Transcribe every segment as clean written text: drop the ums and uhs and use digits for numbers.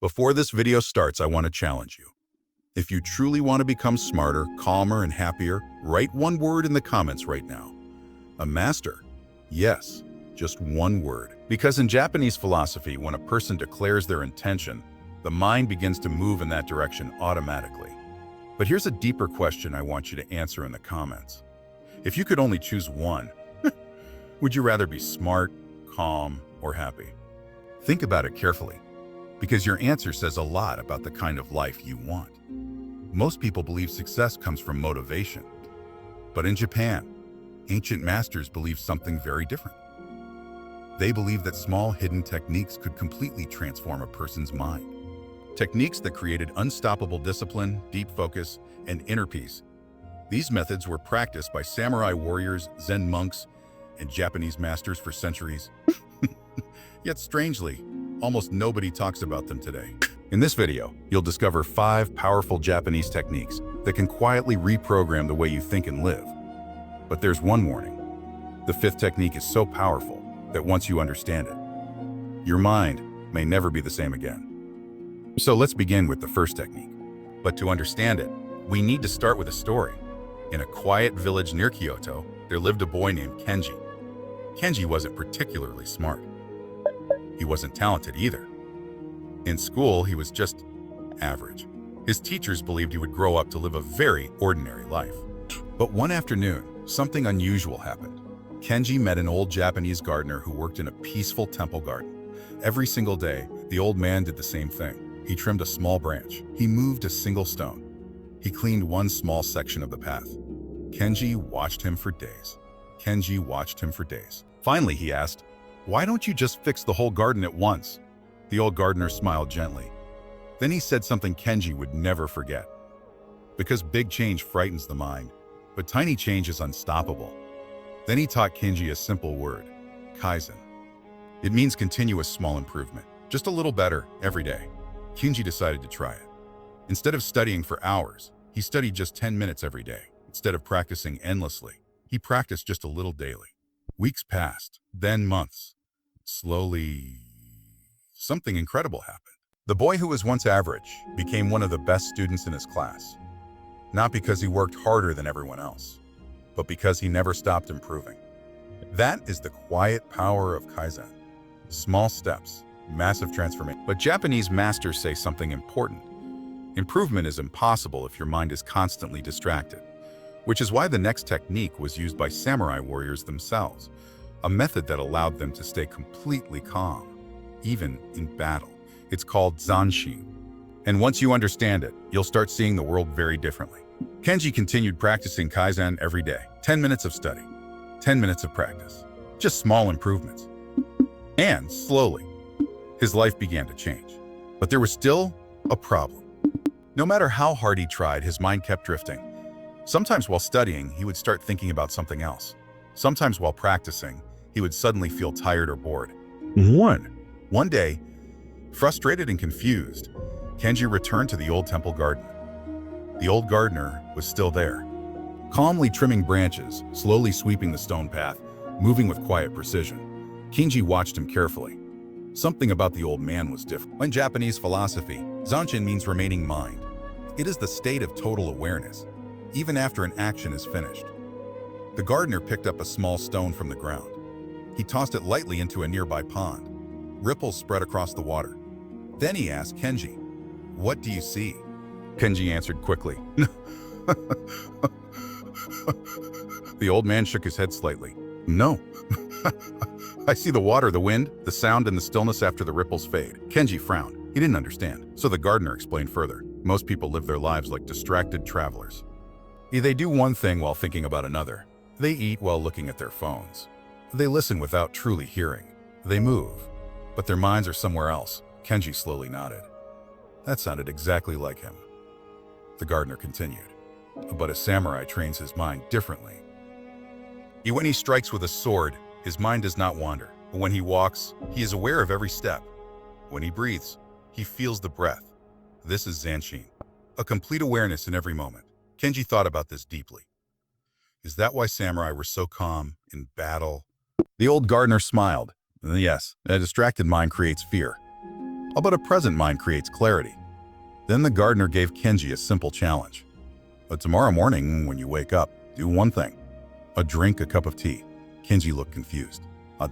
Before this video starts, I want to challenge you. If you truly want to become smarter, calmer, and happier, write one word in the comments right now. A master. Yes, just one word. Because in Japanese philosophy, when a person declares their intention, the mind begins to move in that direction automatically. But here's a deeper question I want you to answer in the comments. If you could only choose one, would you rather be smart, calm, or happy? Think about it carefully, because your answer says a lot about the kind of life you want. Most people believe success comes from motivation. But in Japan, ancient masters believed something very different. They believed that small hidden techniques could completely transform a person's mind. Techniques that created unstoppable discipline, deep focus, and inner peace. These methods were practiced by samurai warriors, Zen monks, and Japanese masters for centuries. Yet strangely, almost nobody talks about them today. In this video, you'll discover 5 powerful Japanese techniques that can quietly reprogram the way you think and live. But there's one warning. The 5th technique is so powerful that once you understand it, your mind may never be the same again. So let's begin with the first technique. But to understand it, we need to start with a story. In a quiet village near Kyoto, there lived a boy named Kenji. Kenji wasn't particularly smart. He wasn't talented either. In school, he was just average. His teachers believed he would grow up to live a very ordinary life. But one afternoon, something unusual happened. Kenji met an old Japanese gardener who worked in a peaceful temple garden. Every single day, the old man did the same thing. He trimmed a small branch. He moved a single stone. He cleaned one small section of the path. Kenji watched him for days. Kenji watched him for days. Finally, he asked, "Why don't you just fix the whole garden at once?" The old gardener smiled gently. Then he said something Kenji would never forget. Because big change frightens the mind, but tiny change is unstoppable. Then he taught Kenji a simple word, kaizen. It means continuous small improvement, just a little better every day. Kenji decided to try it. Instead of studying for hours, he studied just 10 minutes every day. Instead of practicing endlessly, he practiced just a little daily. Weeks passed, then months. Slowly, something incredible happened. The boy who was once average became one of the best students in his class. Not because he worked harder than everyone else, but because he never stopped improving. That is the quiet power of kaizen. Small steps, massive transformation. But Japanese masters say something important. Improvement is impossible if your mind is constantly distracted, which is why the next technique was used by samurai warriors themselves, a method that allowed them to stay completely calm, even in battle. It's called zanshin. And once you understand it, you'll start seeing the world very differently. Kenji continued practicing kaizen every day. 10 minutes of study, 10 minutes of practice, just small improvements. And slowly, his life began to change. But there was still a problem. No matter how hard he tried, his mind kept drifting. Sometimes while studying, he would start thinking about something else. Sometimes while practicing, he would suddenly feel tired or bored. One day, frustrated and confused, Kenji returned to the old temple garden. The old gardener was still there, calmly trimming branches, slowly sweeping the stone path, moving with quiet precision. Kenji watched him carefully. Something about the old man was different. In Japanese philosophy, zanshin means remaining mind. It is the state of total awareness, even after an action is finished. The gardener picked up a small stone from the ground. He tossed it lightly into a nearby pond. Ripples spread across the water. Then he asked Kenji, "What do you see?" Kenji answered quickly. The old man shook his head slightly. "No. I see the water, the wind, the sound, and the stillness after the ripples fade." Kenji frowned. He didn't understand. So the gardener explained further. Most people live their lives like distracted travelers. They do one thing while thinking about another. They eat while looking at their phones. They listen without truly hearing. They move, but their minds are somewhere else. Kenji slowly nodded. That sounded exactly like him. The gardener continued. But a samurai trains his mind differently. When he strikes with a sword, his mind does not wander. When he walks, he is aware of every step. When he breathes, he feels the breath. This is zanshin, a complete awareness in every moment. Kenji thought about this deeply. Is that why samurai were so calm in battle? The old gardener smiled. Yes, a distracted mind creates fear. about a present mind creates clarity? Then the gardener gave Kenji a simple challenge. But tomorrow morning, when you wake up, do one thing. Drink a cup of tea. Kenji looked confused.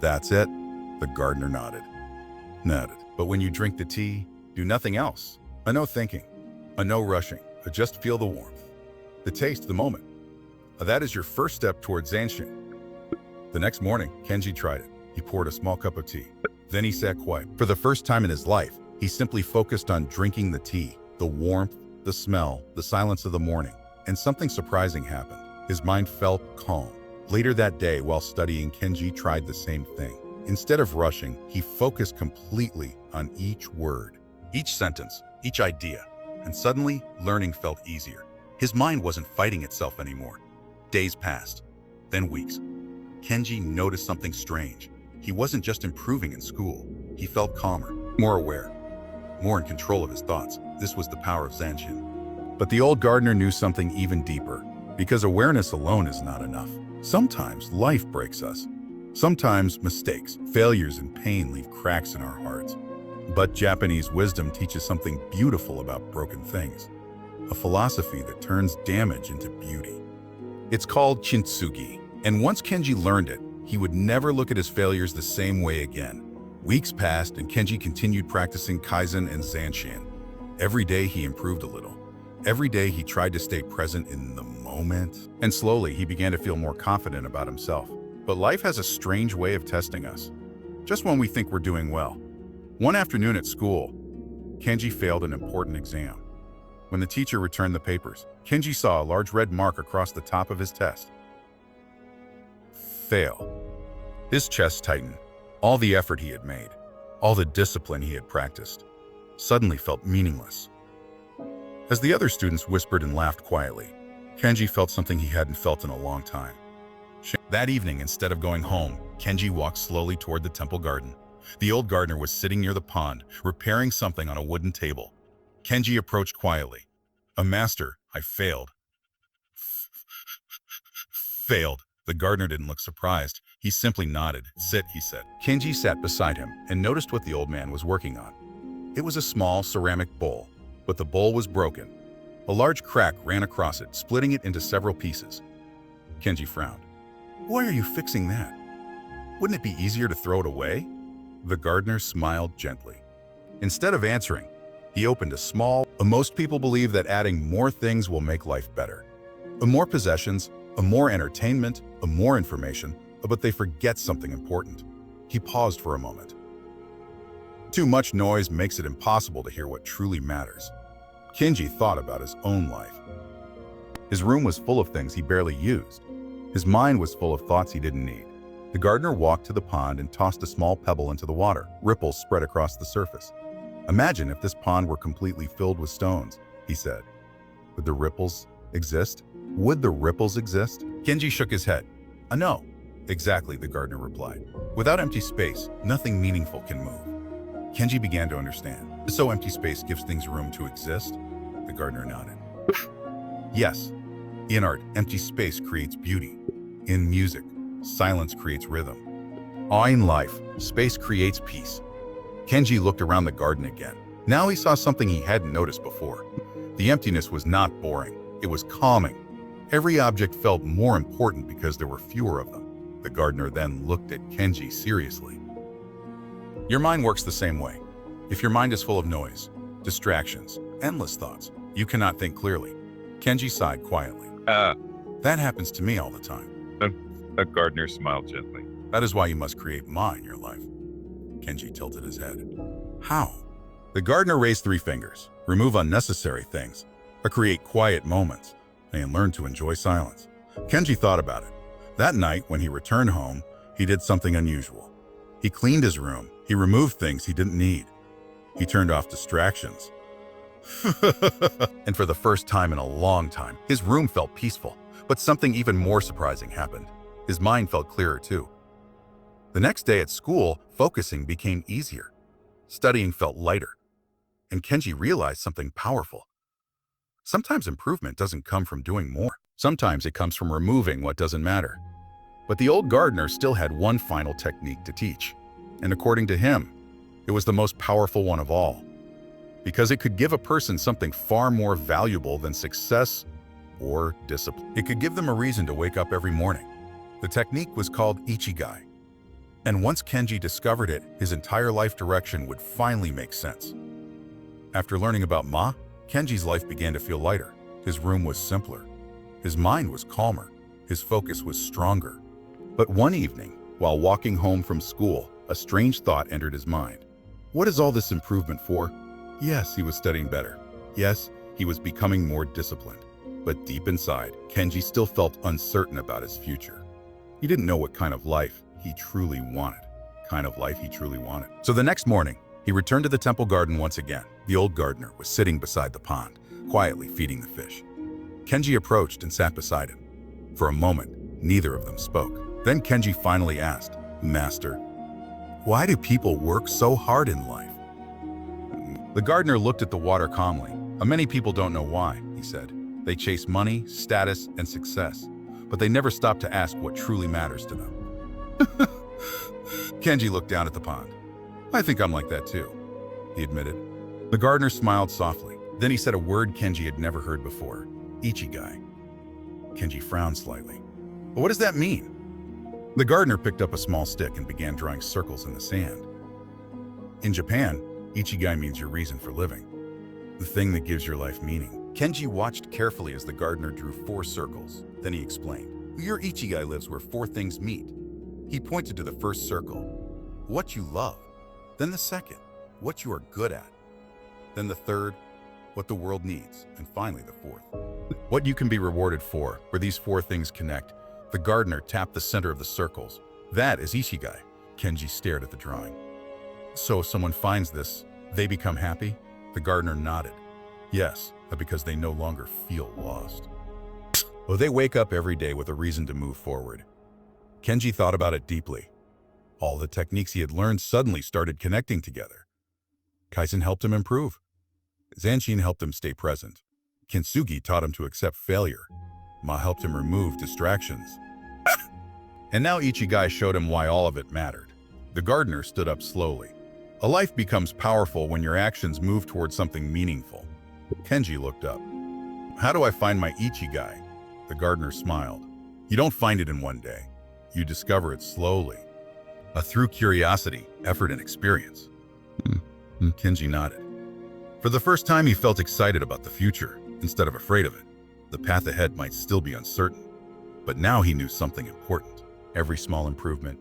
That's it? The gardener nodded. But when you drink the tea, do nothing else. No thinking. No rushing. Just feel the warmth. The taste, the moment. That is your first step towards Zanshin. The next morning, Kenji tried it. He poured a small cup of tea. Then he sat quiet. For the first time in his life, he simply focused on drinking the tea, the warmth, the smell, the silence of the morning. And something surprising happened. His mind felt calm. Later that day, while studying, Kenji tried the same thing. Instead of rushing, he focused completely on each word, each sentence, each idea. And suddenly, learning felt easier. His mind wasn't fighting itself anymore. Days passed, then weeks. Kenji noticed something strange. He wasn't just improving in school. He felt calmer, more aware, more in control of his thoughts. This was the power of Zanshin. But the old gardener knew something even deeper. Because awareness alone is not enough. Sometimes life breaks us. Sometimes mistakes, failures, and pain leave cracks in our hearts. But Japanese wisdom teaches something beautiful about broken things. A philosophy that turns damage into beauty. It's called kintsugi. And once Kenji learned it, he would never look at his failures the same way again. Weeks passed and Kenji continued practicing kaizen and zanshin. Every day he improved a little. Every day he tried to stay present in the moment. And slowly he began to feel more confident about himself. But life has a strange way of testing us. Just when we think we're doing well. One afternoon at school, Kenji failed an important exam. When the teacher returned the papers, Kenji saw a large red mark across the top of his test. Fail. His chest tightened. All the effort he had made, all the discipline he had practiced, suddenly felt meaningless. As the other students whispered and laughed quietly, Kenji felt something he hadn't felt in a long time. That evening, instead of going home, Kenji walked slowly toward the temple garden. The old gardener was sitting near the pond, repairing something on a wooden table. Kenji approached quietly. Master, I failed. Failed. The gardener didn't look surprised. He simply nodded. Sit, he said. Kenji sat beside him and noticed what the old man was working on. It was a small ceramic bowl, but the bowl was broken. A large crack ran across it, splitting it into several pieces. Kenji frowned. Why are you fixing that? Wouldn't it be easier to throw it away? The gardener smiled gently. Instead of answering, he opened a small. Most people believe that adding more things will make life better. More possessions, more entertainment, more information, but they forget something important. He paused for a moment. Too much noise makes it impossible to hear what truly matters. Kenji thought about his own life. His room was full of things he barely used. His mind was full of thoughts he didn't need. The gardener walked to the pond and tossed a small pebble into the water. Ripples spread across the surface. Imagine if this pond were completely filled with stones, he said. Would the ripples exist? Would the ripples exist? Kenji shook his head. No. Exactly, the gardener replied. Without empty space, nothing meaningful can move. Kenji began to understand. So empty space gives things room to exist? The gardener nodded. Yes. In art, empty space creates beauty. In music, silence creates rhythm. In life, space creates peace. Kenji looked around the garden again. Now he saw something he hadn't noticed before. The emptiness was not boring. It was calming. Every object felt more important because there were fewer of them. The gardener then looked at Kenji seriously. Your mind works the same way. If your mind is full of noise, distractions, endless thoughts, you cannot think clearly. Kenji sighed quietly. That happens to me all the time. The gardener smiled gently. That is why you must create Ma in your life. Kenji tilted his head. How? The gardener raised 3 fingers. Remove unnecessary things. Create quiet moments. And learn to enjoy silence. Kenji thought about it. That night, when he returned home, he did something unusual. He cleaned his room. He removed things he didn't need. He turned off distractions. And for the first time in a long time, his room felt peaceful. But something even more surprising happened. His mind felt clearer too. The next day at school, focusing became easier. Studying felt lighter. And Kenji realized something powerful. Sometimes improvement doesn't come from doing more. Sometimes it comes from removing what doesn't matter. But the old gardener still had one final technique to teach. And according to him, It was the most powerful one of all, because it could give a person something far more valuable than success or discipline. It could give them a reason to wake up every morning. The technique was called ikigai. And once Kenji discovered it, his entire life direction would finally make sense. After learning about Ma, Kenji's life began to feel lighter. His room was simpler. His mind was calmer. His focus was stronger. But one evening, while walking home from school, a strange thought entered his mind. What is all this improvement for? Yes, he was studying better. Yes, he was becoming more disciplined. But deep inside, Kenji still felt uncertain about his future. He didn't know what kind of life he truly wanted. So the next morning, he returned to the temple garden once again. The old gardener was sitting beside the pond, quietly feeding the fish. Kenji approached and sat beside him. For a moment, neither of them spoke. Then Kenji finally asked, "Master, why do people work so hard in life?" The gardener looked at the water calmly. Many people don't know why, he said. They chase money, status, and success, but they never stop to ask what truly matters to them. Kenji looked down at the pond. I think I'm like that too, he admitted. The gardener smiled softly. Then he said a word Kenji had never heard before, ikigai. Kenji frowned slightly. But what does that mean? The gardener picked up a small stick and began drawing circles in the sand. In Japan, ikigai means your reason for living, the thing that gives your life meaning. Kenji watched carefully as the gardener drew 4 circles. Then he explained, your ikigai lives where 4 things meet. He pointed to the first circle, what you love. Then the second, what you are good at. Then the third, what the world needs. And finally the fourth, what you can be rewarded for. Where these 4 things connect, the gardener tapped the center of the circles. That is ikigai. Kenji stared at the drawing. So if someone finds this, they become happy? The gardener nodded. Yes, because they no longer feel lost. Well, they wake up every day with a reason to move forward. Kenji thought about it deeply. All the techniques he had learned suddenly started connecting together. Kaizen helped him improve. Zanshin helped him stay present. Kintsugi taught him to accept failure. Ma helped him remove distractions. And now Ichigai showed him why all of it mattered. The gardener stood up slowly. A life becomes powerful when your actions move towards something meaningful. Kenji looked up. How do I find my ikigai? The gardener smiled. You don't find it in one day. You discover it slowly. Through curiosity, effort, and experience. Kenji nodded. For the first time, he felt excited about the future instead of afraid of it. The path ahead might still be uncertain, but now he knew something important. Every small improvement,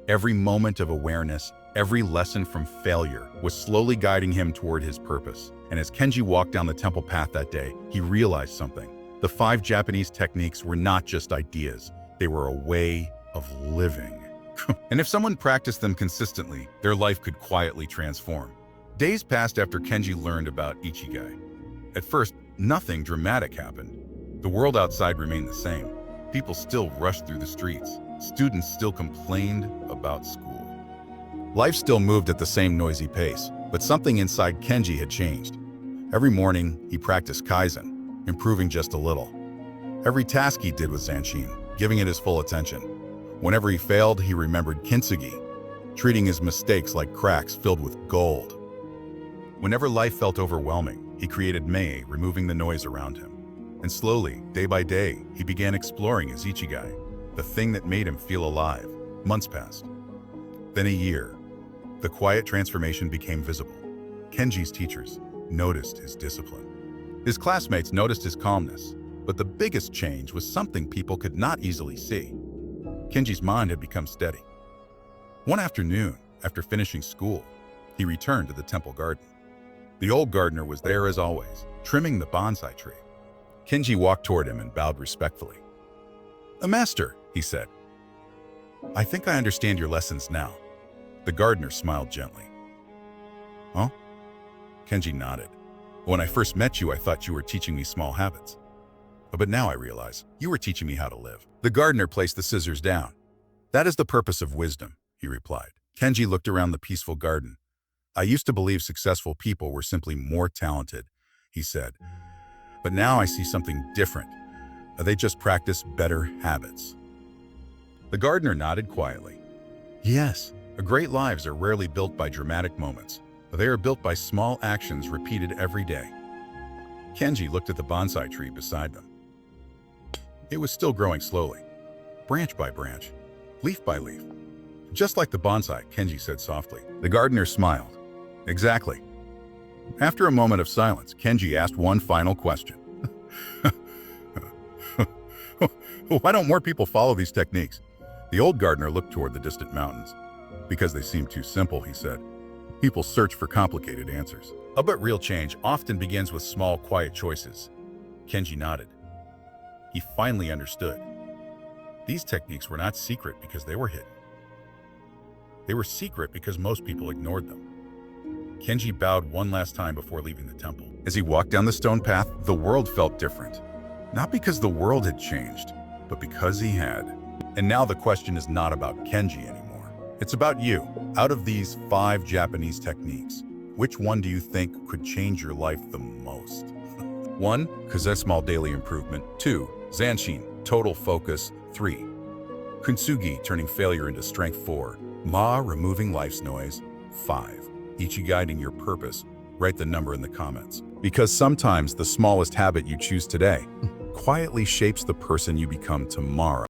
every moment of awareness, every lesson from failure was slowly guiding him toward his purpose. And as Kenji walked down the temple path that day, he realized something. The 5 Japanese techniques were not just ideas. They were a way of living. And if someone practiced them consistently, their life could quietly transform. Days passed after Kenji learned about ikigai. At first, nothing dramatic happened. The world outside remained the same. People still rushed through the streets. Students still complained about school. Life still moved at the same noisy pace, but something inside Kenji had changed. Every morning, he practiced kaizen, improving just a little. Every task he did was zanshin, giving it his full attention. Whenever he failed, he remembered kintsugi, treating his mistakes like cracks filled with gold. Whenever life felt overwhelming, he created mei, removing the noise around him. And slowly, day by day, he began exploring his ikigai, the thing that made him feel alive. Months passed. Then a year. The quiet transformation became visible. Kenji's teachers noticed his discipline. His classmates noticed his calmness, but the biggest change was something people could not easily see. Kenji's mind had become steady. One afternoon, after finishing school, he returned to the temple garden. The old gardener was there as always, trimming the bonsai tree. Kenji walked toward him and bowed respectfully. Master, he said. I think I understand your lessons now. The gardener smiled gently. Huh? Kenji nodded. When I first met you, I thought you were teaching me small habits. But now I realize you were teaching me how to live. The gardener placed the scissors down. That is the purpose of wisdom, he replied. Kenji looked around the peaceful garden. I used to believe successful people were simply more talented, he said. But now I see something different. They just practice better habits. The gardener nodded quietly. Yes, Great lives are rarely built by dramatic moments. They are built by small actions repeated every day. Kenji looked at the bonsai tree beside them. It was still growing slowly, branch by branch, leaf by leaf. Just like the bonsai, Kenji said softly. The gardener smiled. Exactly. After a moment of silence, Kenji asked one final question. Why don't more people follow these techniques? The old gardener looked toward the distant mountains. Because they seem too simple, he said. People search for complicated answers. But real change often begins with small, quiet choices. Kenji nodded. He finally understood. These techniques were not secret because they were hidden. They were secret because most people ignored them. Kenji bowed one last time before leaving the temple. As he walked down the stone path, the world felt different. Not because the world had changed, but because he had. And now the question is not about Kenji anymore. It's about you. Out of these 5 Japanese techniques, which one do you think could change your life the most? 1. Kaizen, small daily improvement. 2. Zanshin, total focus. 3. Kintsugi, turning failure into strength. 4. Ma, removing life's noise. 5. Ikigai, your purpose. Write the number in the comments. Because sometimes the smallest habit you choose today quietly shapes the person you become tomorrow.